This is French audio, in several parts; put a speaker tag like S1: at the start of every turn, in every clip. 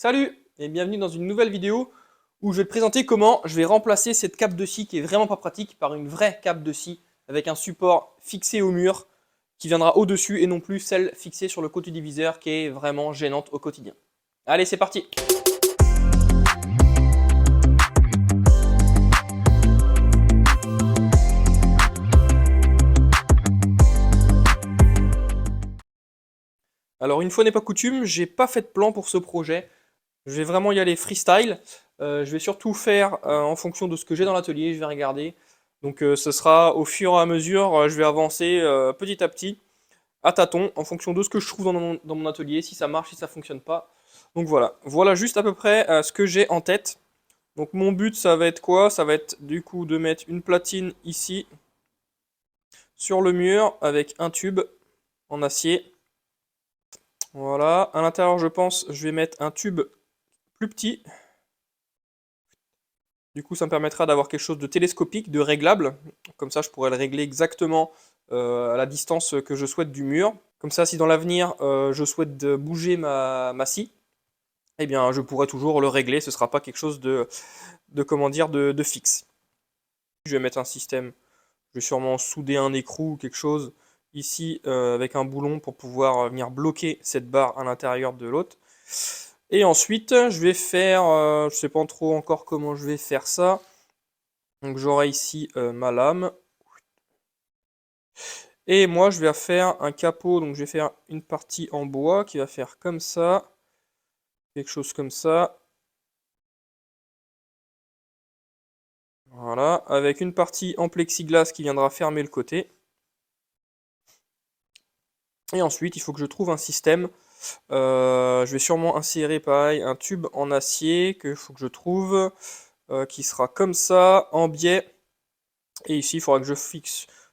S1: Salut et bienvenue dans une nouvelle vidéo où je vais te présenter comment je vais remplacer cette cape de scie qui est vraiment pas pratique par une vraie cape de scie avec un support fixé au mur qui viendra au-dessus et non plus celle fixée sur le côté du viseur qui est vraiment gênante au quotidien. Allez, c'est parti! Alors une fois n'est pas coutume, j'ai pas fait de plan pour ce projet. Je vais vraiment y aller freestyle. Je vais surtout faire en fonction de ce que j'ai dans l'atelier, je vais regarder. Donc ce sera au fur et à mesure, je vais avancer petit à petit, à tâtons, en fonction de ce que je trouve dans mon atelier, si ça marche, si ça fonctionne pas. Donc voilà, voilà juste à peu près ce que j'ai en tête. Donc mon but ça va être quoi? Ça va être du coup de mettre une platine ici, sur le mur, avec un tube en acier. Voilà, à l'intérieur je pense je vais mettre un tube plus petit. Du coup, ça me permettra d'avoir quelque chose de télescopique, de réglable. Comme ça, je pourrais le régler exactement à la distance que je souhaite du mur. Comme ça, si dans l'avenir, je souhaite bouger ma scie, eh bien, je pourrais toujours le régler. Ce ne sera pas quelque chose comment dire, de fixe. Je vais mettre un système. Je vais sûrement souder un écrou ou quelque chose ici avec un boulon pour pouvoir venir bloquer cette barre à l'intérieur de l'autre. Et ensuite, je vais faire, je sais pas trop encore comment je vais faire ça. Donc j'aurai ici ma lame. Et moi, je vais faire un capot. Donc je vais faire une partie en bois qui va faire comme ça. Quelque chose comme ça. Voilà. Avec une partie en plexiglas qui viendra fermer le côté. Et ensuite, il faut que je trouve un système. Je vais sûrement insérer pareil un tube en acier que faut que je trouve. Qui sera comme ça, en biais. Et ici, il faudra que je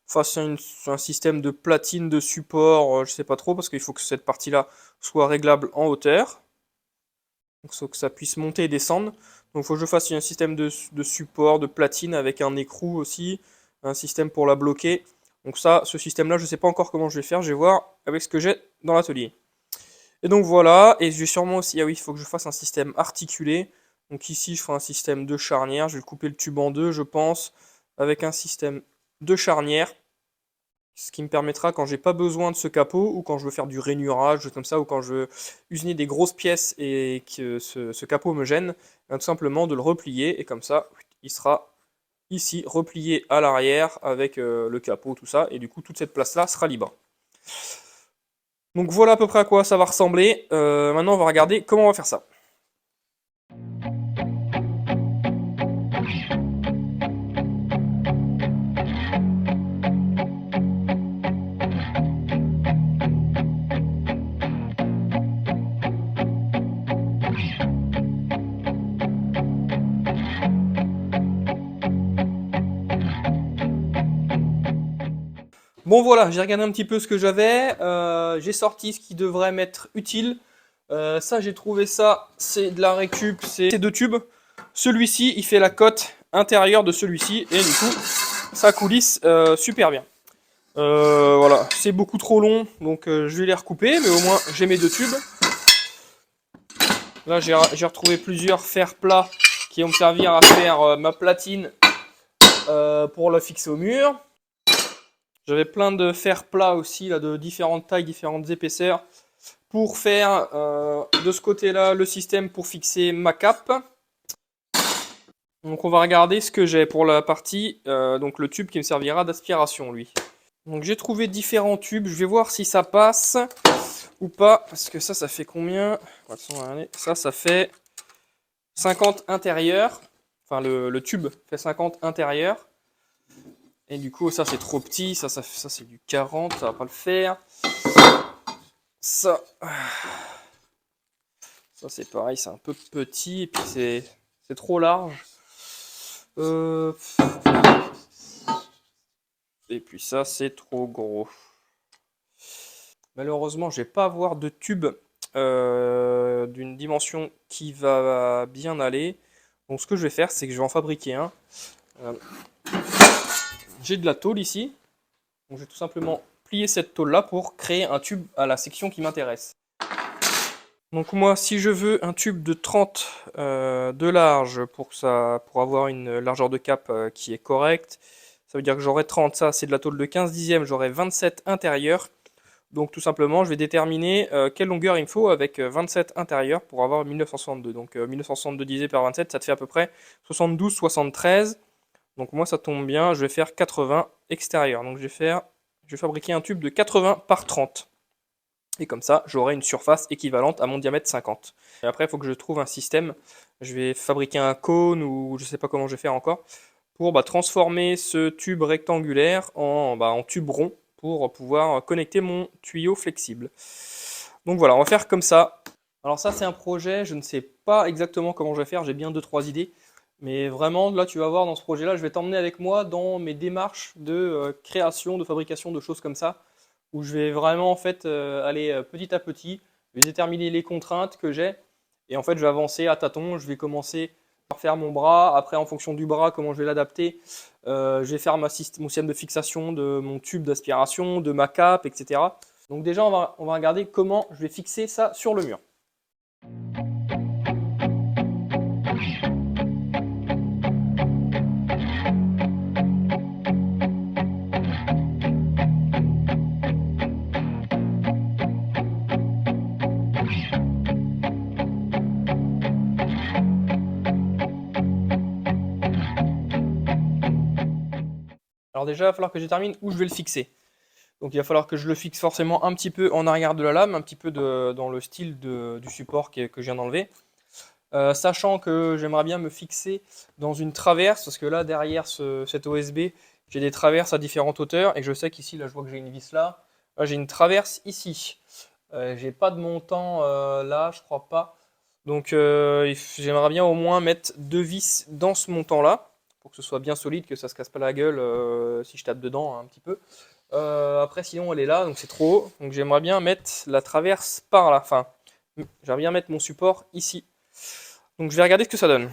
S1: fasse un système de platine de support, je sais pas trop, parce qu'il faut que cette partie-là soit réglable en hauteur. Donc il faut que ça puisse monter et descendre. Donc il faut que je fasse un système de support, de platine avec un écrou aussi, un système pour la bloquer. Donc ça, ce système-là, je ne sais pas encore comment je vais faire, je vais voir avec ce que j'ai dans l'atelier. Et donc voilà, et je vais sûrement aussi, ah oui, il faut que je fasse un système articulé. Donc ici, je ferai un système de charnière, je vais couper le tube en deux, je pense, avec un système de charnière, ce qui me permettra quand j'ai pas besoin de ce capot, ou quand je veux faire du rainurage, comme ça, ou quand je veux usiner des grosses pièces et que ce capot me gêne, tout simplement de le replier, et comme ça, il sera ici replié à l'arrière avec le capot, tout ça, et du coup, toute cette place-là sera libre. Donc voilà à peu près à quoi ça va ressembler. Maintenant, on va regarder comment on va faire ça. Bon voilà, j'ai regardé un petit peu ce que j'avais, j'ai sorti ce qui devrait m'être utile. Ça j'ai trouvé ça, c'est de la récup, c'est deux tubes. Celui-ci il fait la cote intérieure de celui-ci et du coup ça coulisse super bien. Voilà, c'est beaucoup trop long donc je vais les recouper, mais au moins j'ai mes deux tubes. Là j'ai retrouvé plusieurs fers plats qui vont me servir à faire ma platine pour la fixer au mur. J'avais plein de fers plats aussi, là, de différentes tailles, différentes épaisseurs, pour faire de ce côté-là le système pour fixer ma cape. Donc on va regarder ce que j'ai pour la partie, donc le tube qui me servira d'aspiration, lui. Donc j'ai trouvé différents tubes, je vais voir si ça passe ou pas, parce que ça fait combien? Ça fait 50 intérieurs, enfin le tube fait 50 intérieurs. Et du coup, ça c'est trop petit, ça c'est du 40, ça va pas le faire. Ça c'est pareil, c'est un peu petit, et puis c'est trop large. Et puis ça c'est trop gros. Malheureusement, je vais pas avoir de tube d'une dimension qui va bien aller. Donc ce que je vais faire, c'est que je vais en fabriquer un. J'ai de la tôle ici. Donc je vais tout simplement plier cette tôle là pour créer un tube à la section qui m'intéresse. Donc moi, si je veux un tube de 30 de large pour avoir une largeur de cape qui est correcte, ça veut dire que j'aurai 30, ça c'est de la tôle de 15 dixièmes, j'aurai 27 intérieur. Donc tout simplement, je vais déterminer quelle longueur il me faut avec 27 intérieur pour avoir 1962. Donc 1962 divisé par 27, ça te fait à peu près 72, 73. Donc moi, ça tombe bien, je vais faire 80 extérieur. Donc je vais fabriquer un tube de 80 par 30. Et comme ça, j'aurai une surface équivalente à mon diamètre 50. Et après, il faut que je trouve un système. Je vais fabriquer un cône ou je ne sais pas comment je vais faire encore pour transformer ce tube rectangulaire en tube rond pour pouvoir connecter mon tuyau flexible. Donc voilà, on va faire comme ça. Alors ça, c'est un projet, je ne sais pas exactement comment je vais faire, j'ai bien 2-3 idées. Mais vraiment, là, tu vas voir dans ce projet-là, je vais t'emmener avec moi dans mes démarches de création, de fabrication de choses comme ça, où je vais vraiment en fait aller petit à petit, je vais déterminer les contraintes que j'ai, et en fait, je vais avancer à tâtons, je vais commencer par faire mon bras, après en fonction du bras, comment je vais l'adapter, je vais faire mon système de fixation de mon tube d'aspiration, de ma cape, etc. Donc déjà, on va regarder comment je vais fixer ça sur le mur. Alors déjà, il va falloir que je détermine où je vais le fixer. Donc il va falloir que je le fixe forcément un petit peu en arrière de la lame, un petit peu dans le style du support que je viens d'enlever. Sachant que j'aimerais bien me fixer dans une traverse, parce que là derrière cet OSB, j'ai des traverses à différentes hauteurs, et je sais qu'ici, là je vois que j'ai une vis là, là j'ai une traverse ici. J'ai pas de montant là, je crois pas. Donc j'aimerais bien au moins mettre 2 vis dans ce montant là, pour que ce soit bien solide, que ça se casse pas la gueule si je tape dedans un petit peu. Après sinon elle est là, donc c'est trop haut. Donc j'aimerais bien mettre la traverse par là, enfin j'aimerais bien mettre mon support ici. Donc je vais regarder ce que ça donne.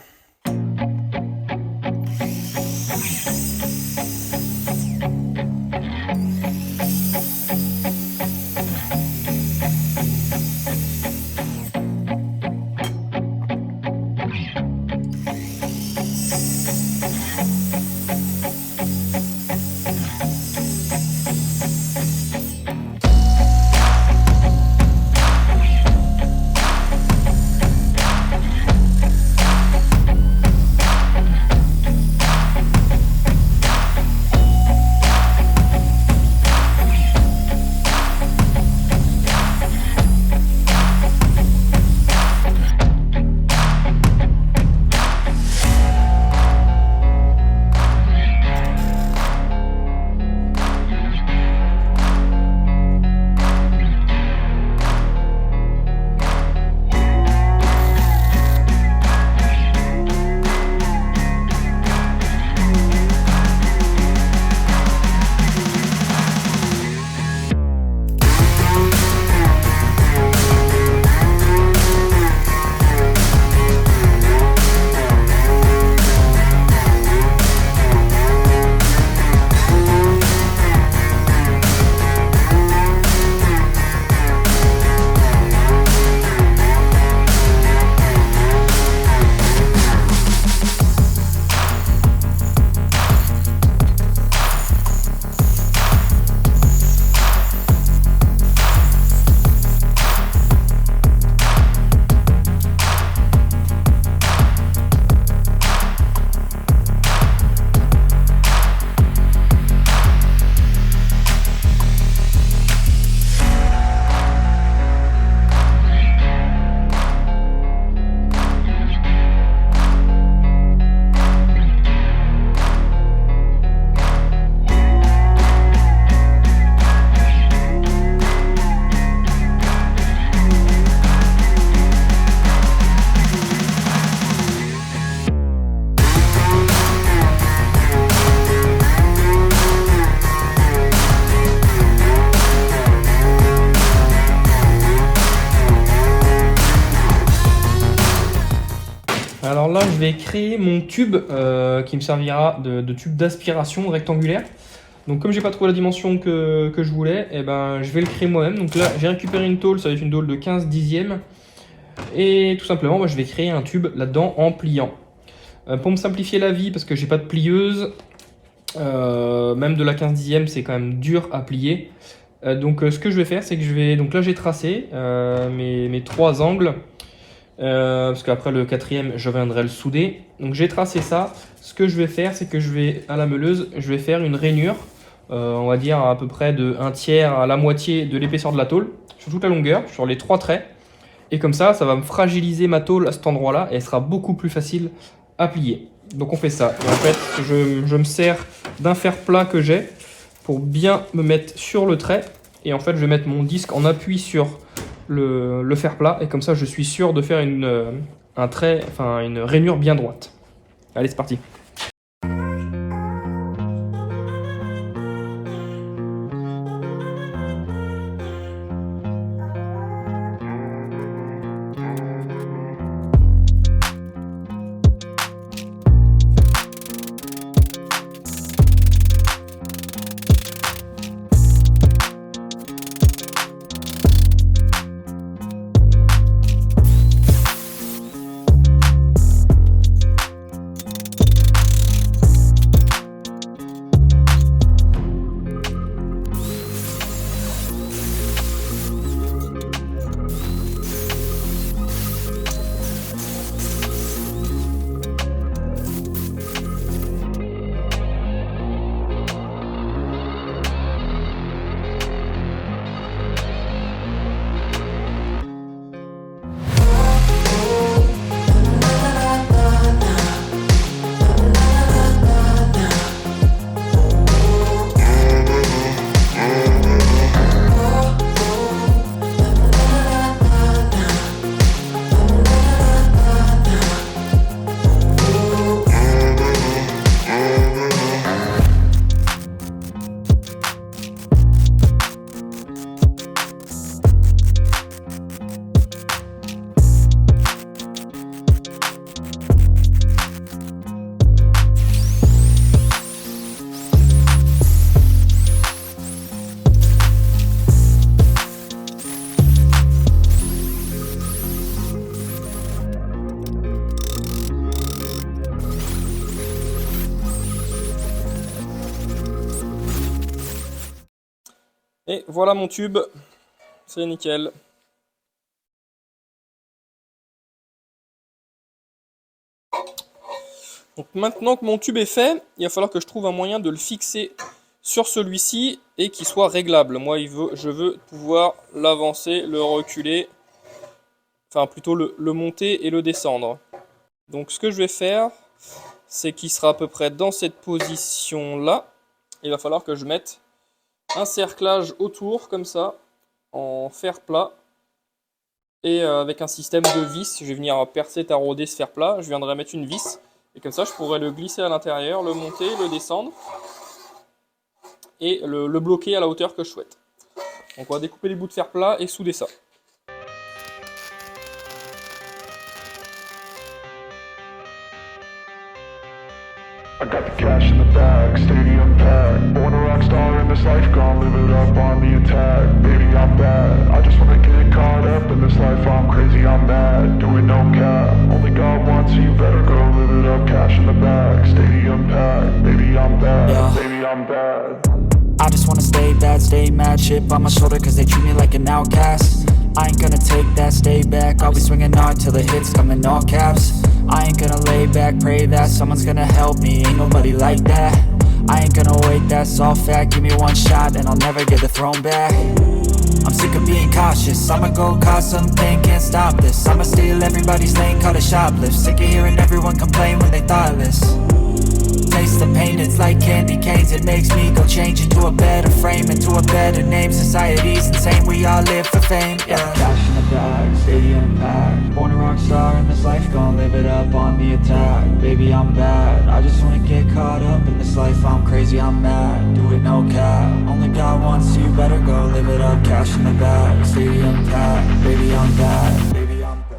S1: Alors là, je vais créer mon tube qui me servira de tube d'aspiration rectangulaire. Donc comme j'ai pas trouvé la dimension que je voulais, eh ben, je vais le créer moi-même. Donc là, j'ai récupéré une tôle, ça va être une tôle de 15 dixièmes. Et tout simplement, moi, je vais créer un tube là-dedans en pliant. Pour me simplifier la vie, parce que j'ai pas de plieuse, même de la 15/10, c'est quand même dur à plier. Donc ce que je vais faire, c'est que je vais... Donc là, j'ai tracé mes 3 angles. Parce qu'après le 4e, je viendrai le souder. Donc j'ai tracé ça. Ce que je vais faire, c'est que je vais, à la meuleuse, je vais faire une rainure, on va dire à peu près de 1/3 à la moitié de l'épaisseur de la tôle, sur toute la longueur, sur les 3 traits. Et comme ça va me fragiliser ma tôle à cet endroit-là, et elle sera beaucoup plus facile à plier. Donc on fait ça. Et en fait, je me sers d'un fer plat que j'ai pour bien me mettre sur le trait. Et en fait, je vais mettre mon disque en appui sur le fer plat, et comme ça je suis sûr de faire un trait, enfin une rainure bien droite. Allez, c'est parti. Et voilà mon tube, c'est nickel. Donc maintenant que mon tube est fait, il va falloir que je trouve un moyen de le fixer sur celui-ci et qu'il soit réglable. Moi, je veux pouvoir l'avancer, le reculer, enfin plutôt le monter et le descendre. Donc ce que je vais faire, c'est qu'il sera à peu près dans cette position-là. Il va falloir que je mette un cerclage autour, comme ça, en fer plat. Et avec un système de vis, je vais venir percer, tarauder ce fer plat. Je viendrai mettre une vis. Et comme ça, je pourrais le glisser à l'intérieur, le monter, le descendre. Et le bloquer à la hauteur que je souhaite. Donc on va découper les bouts de fer plat et souder ça.
S2: I got the cash in the bag, stadium packed. Born a rock star in this life, gonna live it up on the attack. Baby, I'm bad, I just wanna get caught up in this life. I'm crazy, I'm mad, doing no cap. Only God wants you, better go live it up. Cash in the bag, stadium packed. Baby, I'm bad, yeah. Baby, I'm bad.
S3: I just wanna stay bad, stay mad. Chip on my shoulder cause they treat me like an outcast. I ain't gonna take that, stay back. I'll be swinging hard till the hits come in all caps. I ain't gonna lay back, pray that someone's gonna help me. Ain't nobody like that. I ain't gonna wait, that's all fact. Give me one shot and I'll never get the throne back. I'm sick of being cautious, I'ma go cause something, can't stop this. I'ma steal everybody's lane, call it shoplift. Sick of hearing everyone complain when they thoughtless. Taste the pain, it's like candy canes. It makes me go change into a better frame, into a better name. Society's insane, we all live for fame, yeah. Cash in the bag, stadium packed. Born a rock star in this life, gonna live it up on the attack. Baby, I'm bad, I just wanna get caught up in this life. I'm crazy, I'm mad, do it no cap. Only God wants you, better go live it up. Cash in the bag, stadium packed. Baby, I'm bad, baby, I'm bad.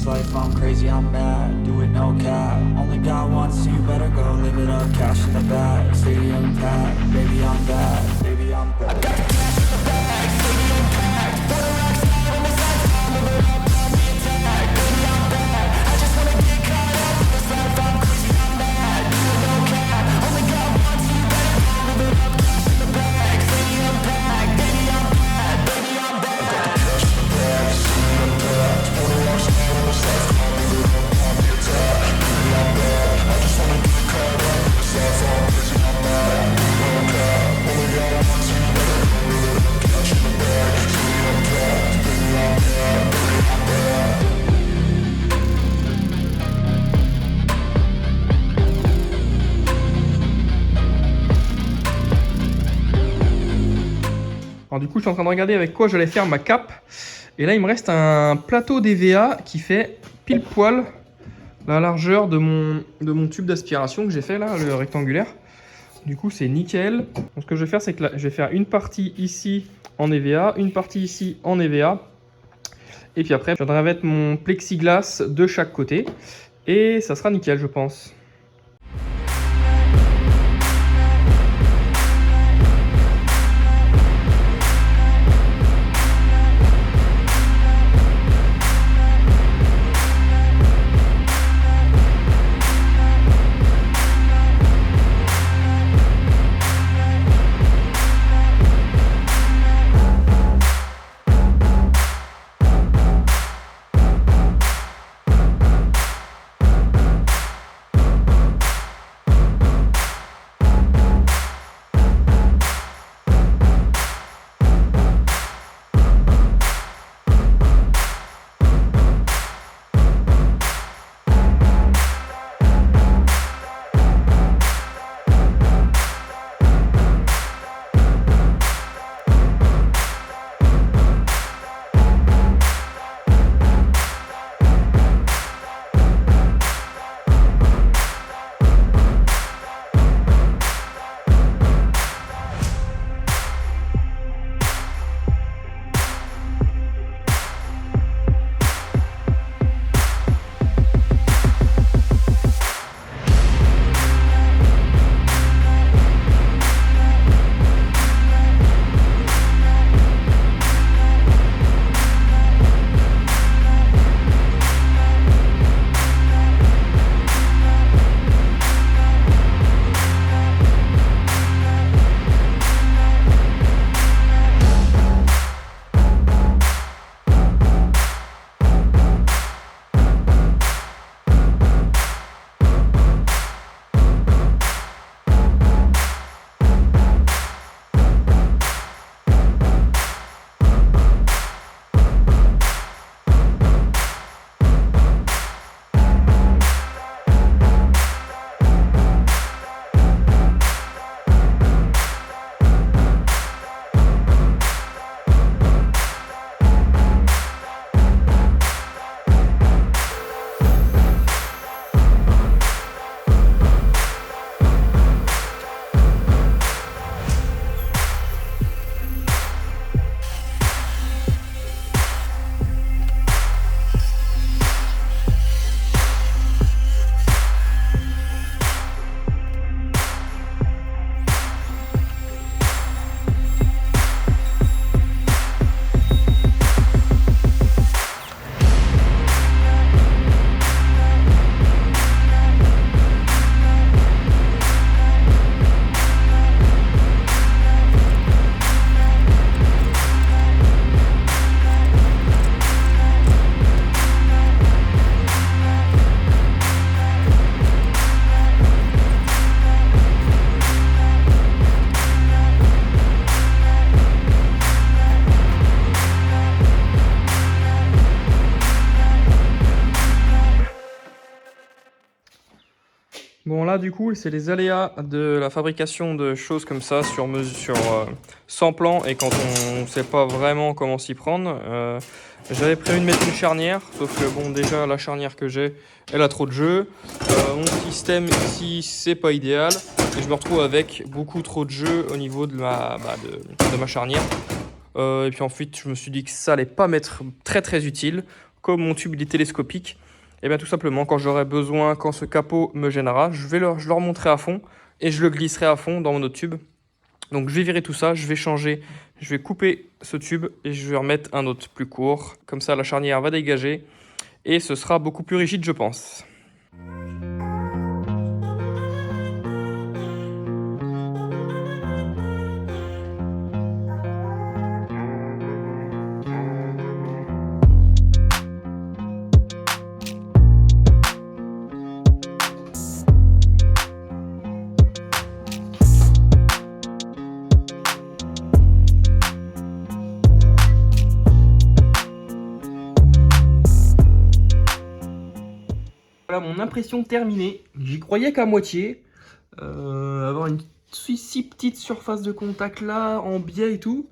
S3: life, I'm crazy, I'm mad. Do it, no cap. Only got one, so you better go live it up. Cash in the bag, stadium packed. Baby, I'm bad. Baby, I'm bad. I got cash in the bag, stadium packed. For the rocks out on the side, I'm living up on the attack. Baby, I'm bad. I just wanna get caught up in this life, I'm crazy, I'm mad. Do it, no cap. Only got one, so you better go live it up. Cash in the bag, stadium packed. Baby, I'm bad. Baby, I'm bad. I got cash in the bag, stadium packed. For the rocks out on the side, I'm living up on the attack. Baby, I'm bad. I just wanna get caught up in this life, I'm crazy, I'm mad. Do it, no cap. Only got one, so you better go live it up. Cash in the bag, stadium packed. Baby, I'm bad. Baby, I'm bad.
S1: Alors du coup, je suis en train de regarder avec quoi j'allais faire ma cape. Et là, il me reste un plateau d'EVA qui fait pile poil la largeur de mon tube d'aspiration que j'ai fait là, le rectangulaire. Du coup, c'est nickel. Donc, ce que je vais faire, c'est que là, je vais faire une partie ici en EVA, une partie ici en EVA. Et puis après, je viendrai mettre mon plexiglas de chaque côté. Et ça sera nickel, je pense. Bon là du coup c'est les aléas de la fabrication de choses comme ça sur mesure, sans plan et quand on ne sait pas vraiment comment s'y prendre. J'avais prévu de mettre une charnière, sauf que bon déjà la charnière que j'ai elle a trop de jeux. Mon système ici c'est pas idéal et je me retrouve avec beaucoup trop de jeux au niveau de ma charnière. Et puis ensuite je me suis dit que ça allait pas m'être très utile. comme mon tube il est télescopique, et bien tout simplement quand j'aurai besoin, quand ce capot me gênera, je le remonterai à fond et je le glisserai à fond dans mon autre tube. Donc je vais virer tout ça, je vais changer, je vais couper ce tube et je vais remettre un autre plus court. Comme ça la charnière va dégager et ce sera beaucoup plus rigide je pense. Voilà mon impression terminée. J'y croyais qu'à moitié. Avoir une si petite surface de contact là, en biais et tout.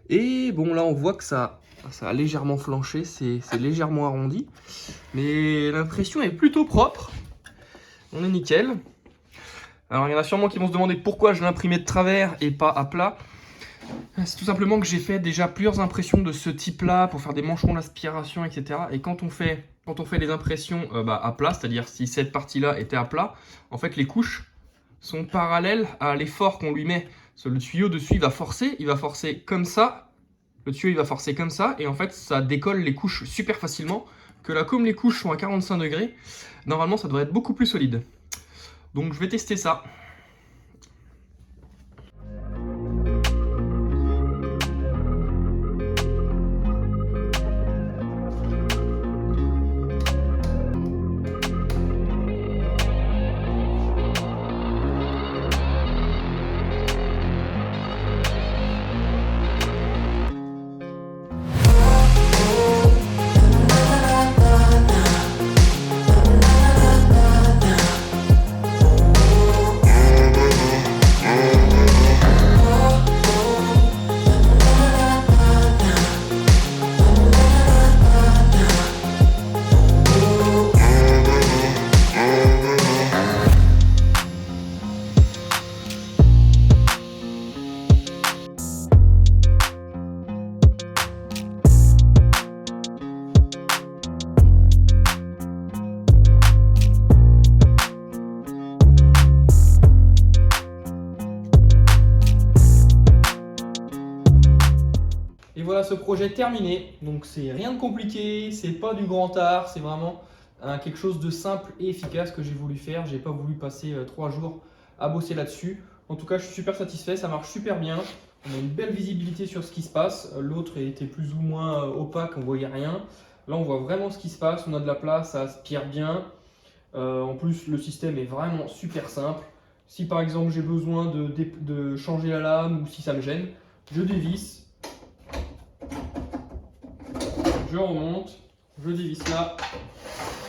S1: Et bon là on voit que ça a légèrement flanché, c'est légèrement arrondi. Mais l'impression est plutôt propre. On est nickel. Alors il y en a sûrement qui vont se demander pourquoi je l'imprimais de travers et pas à plat. C'est tout simplement que j'ai fait déjà plusieurs impressions de ce type-là pour faire des mancherons d'aspiration, etc. Et quand on fait les impressions à plat, c'est-à-dire si cette partie-là était à plat, en fait les couches sont parallèles à l'effort qu'on lui met. Le tuyau dessus, il va forcer comme ça. Le tuyau, il va forcer comme ça. Et en fait, ça décolle les couches super facilement. Que là, comme les couches sont à 45 degrés, normalement, ça devrait être beaucoup plus solide. Donc, je vais tester ça. Et voilà ce projet terminé. Donc c'est rien de compliqué, c'est pas du grand art, c'est vraiment quelque chose de simple et efficace que j'ai voulu faire. J'ai pas voulu passer 3 jours à bosser là-dessus. En tout cas, je suis super satisfait, ça marche super bien. On a une belle visibilité sur ce qui se passe. L'autre était plus ou moins opaque, on voyait rien. Là, on voit vraiment ce qui se passe, on a de la place, ça aspire bien. En plus, le système est vraiment super simple. Si par exemple j'ai besoin de changer la lame ou si ça me gêne, je dévisse. Je remonte, je dévisse là,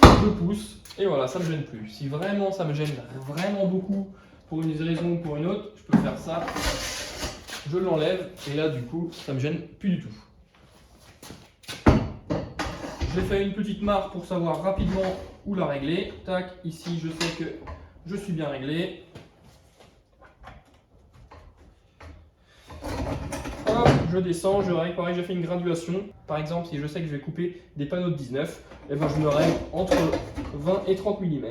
S1: je pousse et voilà, ça ne me gêne plus. Si vraiment ça me gêne vraiment beaucoup pour une raison ou pour une autre, je peux faire ça, je l'enlève et là du coup ça me gêne plus du tout. J'ai fait une petite marque pour savoir rapidement où la régler. Tac, ici je sais que je suis bien réglé. Je descends, je règle, pareil, j'ai fait une graduation. Par exemple, si je sais que je vais couper des panneaux de 19, et ben je me règle entre 20 et 30 mm.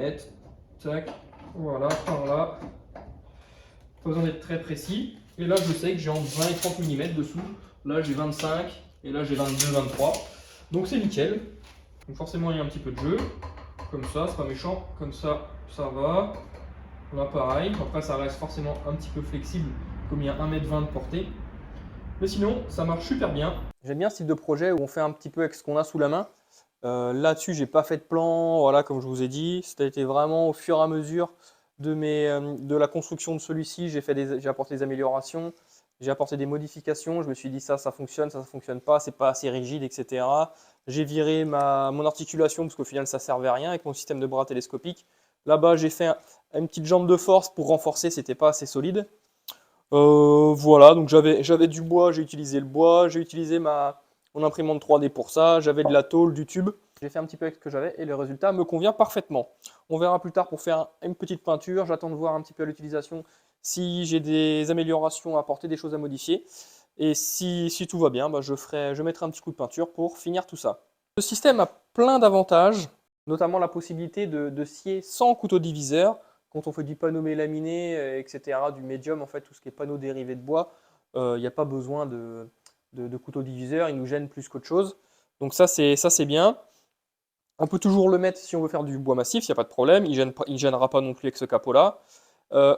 S1: Tac, voilà, par là. Pas besoin d'être très précis. Et là, je sais que j'ai entre 20 et 30 mm dessous. Là, j'ai 25 et là, j'ai 22, 23. Donc, c'est nickel. Donc, forcément, il y a un petit peu de jeu. Comme ça, c'est pas méchant. Comme ça va. Là, pareil. Après, ça reste forcément un petit peu flexible, comme il y a 1,20 m de portée. Mais sinon, ça marche super bien. J'aime bien ce type de projet où on fait un petit peu avec ce qu'on a sous la main. Là-dessus, j'ai pas fait de plan, voilà, comme je vous ai dit. Ça a été vraiment au fur et à mesure de la construction de celui-ci. J'ai apporté des améliorations, j'ai apporté des modifications. Je me suis dit ça fonctionne pas, c'est pas assez rigide, etc. J'ai viré mon articulation parce qu'au final, ça servait à rien avec mon système de bras télescopique. Là-bas, j'ai fait une petite jambe de force pour renforcer, c'était pas assez solide. Voilà, donc j'avais du bois, j'ai utilisé le bois, j'ai utilisé mon imprimante 3D pour ça, j'avais de la tôle, du tube. J'ai fait un petit peu avec ce que j'avais et le résultat me convient parfaitement. On verra plus tard pour faire une petite peinture, j'attends de voir un petit peu à l'utilisation si j'ai des améliorations à apporter, des choses à modifier. Et si tout va bien, je mettrai un petit coup de peinture pour finir tout ça. Ce système a plein d'avantages, notamment la possibilité de scier sans couteau diviseur. Quand on fait du panneau mélaminé, etc., du médium, en fait, tout ce qui est panneau dérivé de bois, il n'y a pas besoin de couteau diviseur, il nous gêne plus qu'autre chose. Donc ça, c'est bien. On peut toujours le mettre si on veut faire du bois massif, il n'y a pas de problème, il ne gênera pas non plus avec ce capot-là.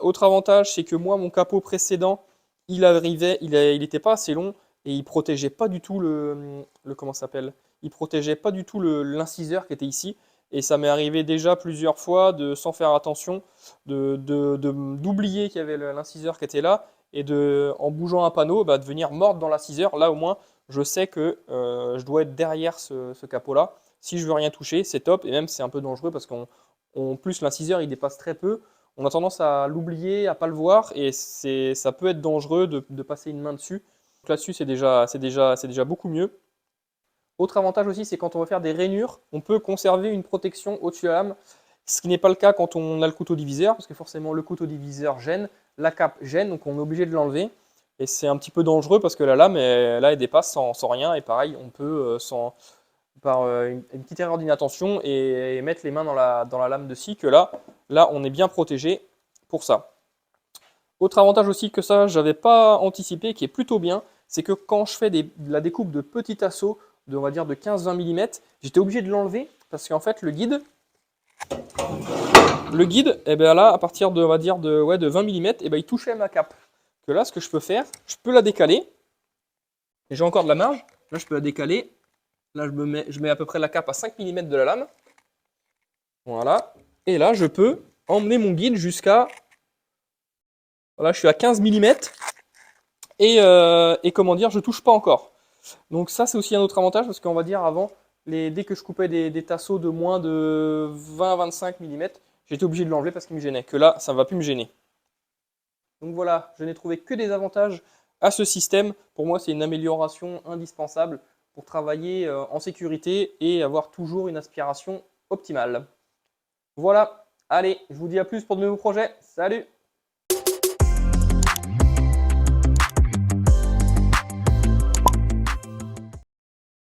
S1: Autre avantage, c'est que moi, mon capot précédent, il n'était pas assez long et il protégeait pas du tout comment ça s'appelle? Il protégeait pas du tout l'inciseur qui était ici. Et ça m'est arrivé déjà plusieurs fois sans faire attention, d'oublier qu'il y avait l'inciseur qui était là et en bougeant un panneau, de venir mordre dans l'inciseur. Là, au moins, je sais que je dois être derrière ce capot-là. Si je veux rien toucher, c'est top. Et même, c'est un peu dangereux parce qu'en plus, l'inciseur, il dépasse très peu. On a tendance à l'oublier, à pas le voir, et ça peut être dangereux de passer une main dessus. Donc là-dessus, c'est déjà beaucoup mieux. Autre avantage aussi, c'est quand on va faire des rainures, on peut conserver une protection au-dessus de la lame, ce qui n'est pas le cas quand on a le couteau diviseur, parce que forcément le couteau diviseur gêne, la cape gêne, donc on est obligé de l'enlever. Et c'est un petit peu dangereux parce que la lame, elle dépasse sans rien, et pareil, on peut, par une petite erreur d'inattention, et mettre les mains dans la lame de scie, que là, on est bien protégé pour ça. Autre avantage aussi que ça, je n'avais pas anticipé, qui est plutôt bien, c'est que quand je fais la découpe de petits assauts, on va dire de 15-20 mm, j'étais obligé de l'enlever parce qu'en fait le guide, et bien là, à partir de, on va dire de 20 mm, et ben il touchait ma cape. Que là, ce que je peux faire, je peux la décaler. Et j'ai encore de la marge. Là, je peux la décaler. Là, je mets à peu près la cape à 5 mm de la lame. Voilà. Et là, je peux emmener mon guide jusqu'à... Voilà, je suis à 15 mm. Et comment dire, je touche pas encore. Donc ça, c'est aussi un autre avantage parce qu'on va dire avant, dès que je coupais des tasseaux de moins de 20-25 mm, j'étais obligé de l'enlever parce qu'il me gênait. Que là, ça ne va plus me gêner. Donc voilà, je n'ai trouvé que des avantages à ce système. Pour moi, c'est une amélioration indispensable pour travailler en sécurité et avoir toujours une aspiration optimale. Voilà, allez, je vous dis à plus pour de nouveaux projets. Salut!